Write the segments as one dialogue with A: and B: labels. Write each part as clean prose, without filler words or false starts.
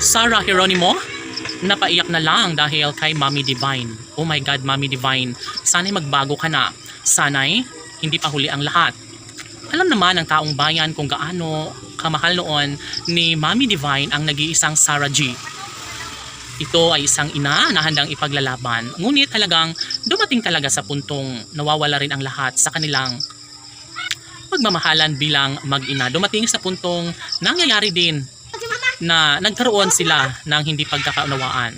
A: Sarah Geronimo, napaiyak na lang dahil kay Mommy Divine. Oh my God, Mommy Divine, sana'y magbago ka na. Sana'y hindi pa huli ang lahat. Alam naman ng taong bayan kung gaano kamahal noon ni Mommy Divine ang nag-iisang Sarah G. Ito ay isang ina na handang ipaglalaban. Ngunit talagang dumating talaga sa puntong nawawala rin ang lahat sa kanilang pagmamahalan bilang mag-ina. Dumating sa puntong nangyayari din na nagkaroon sila ng hindi pagkakaunawaan.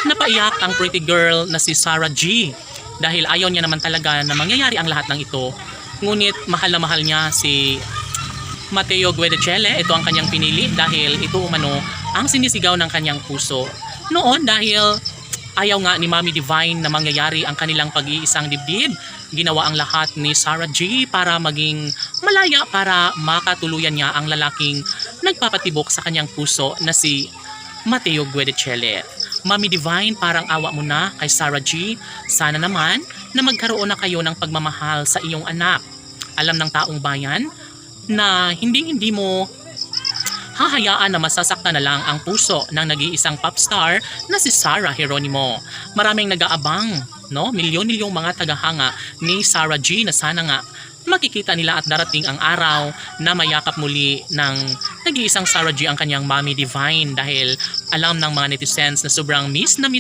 A: Napaiyak ang pretty girl na si Sarah G dahil ayaw niya naman talaga na mangyayari ang lahat ng ito. Ngunit mahal na mahal niya si Mateo Guedechele. Ito ang kanyang pinili dahil ito umano ang sinisigaw ng kanyang puso. Noon dahil ayaw nga ni Mommy Divine na mangyayari ang kanilang pag-iisang dibdib, ginawa ang lahat ni Sarah G para maging malaya para makatuluyan niya ang lalaking nagpapatibok sa kanyang puso na si Mateo Guedechele. Mommy Divine, parang awa mo na kay Sarah G. Sana naman na magkaroon na kayo ng pagmamahal sa iyong anak. Alam ng taong bayan na hindi mo hahayaan na masasaktan na lang ang puso ng nag-iisang popstar na si Sarah Geronimo. Maraming nag-aabang, no? Milyon-milyong mga tagahanga ni Sarah G na sana nga makikita nila at darating ang araw na mayakap muli ng nag-iisang Sarah G ang kanyang Mommy Divine dahil alam ng mga netizens na sobrang miss na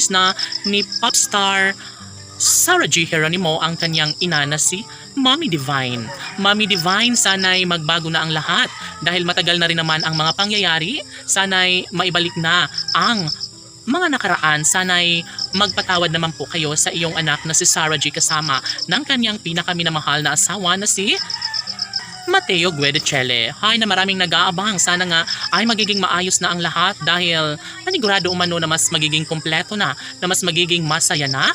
A: ni popstar Sarah G Geronimo ang kanyang ina na si Mommy Divine. Mommy Divine, sana'y magbago na ang lahat dahil matagal na rin naman ang mga pangyayari. Sana'y maibalik na ang mga nakaraan. Sana'y magpatawad naman po kayo sa iyong anak na si Sarah G kasama ng kanyang pinakaminamahal na asawa na si Mateo Guedechele. Hay na maraming nag-aabang. Sana nga ay magiging maayos na ang lahat dahil manigurado umano na mas magiging kompleto na mas magiging masaya na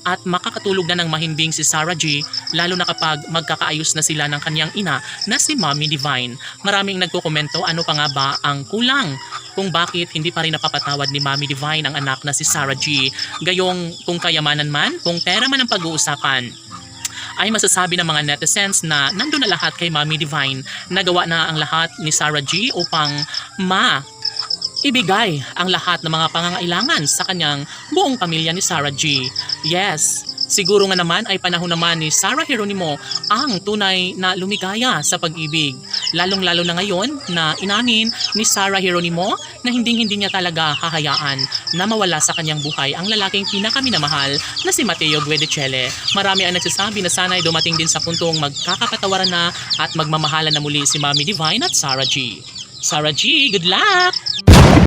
A: at makakatulog na ng mahimbing si Sarah G, lalo na kapag magkakaayos na sila ng kanyang ina na si Mommy Divine. Maraming nagkokomento ano pa nga ba ang kulang kung bakit hindi pa rin napapatawad ni Mommy Divine ang anak na si Sarah G. Gayong kung kayamanan man, kung pera man ang pag-uusapan, ay masasabi ng mga netizens na nandun na lahat kay Mommy Divine. Nagawa na ang lahat ni Sarah G upang ibigay ang lahat ng mga pangangailangan sa kanyang buong pamilya ni Sarah G. Yes, siguro nga naman ay panahon naman ni Sarah Geronimo ang tunay na lumigaya sa pag-ibig. Lalong-lalo na ngayon na inamin ni Sarah Geronimo na hindi niya talaga hahayaan na mawala sa kanyang buhay ang lalaking pinakaminamahal na si Mateo Guedechele. Marami ang nagsasabi na sana'y dumating din sa puntong magkakapatawaran na at magmamahalan na muli si Mommy Divine at Sarah G. Sarah G, good luck!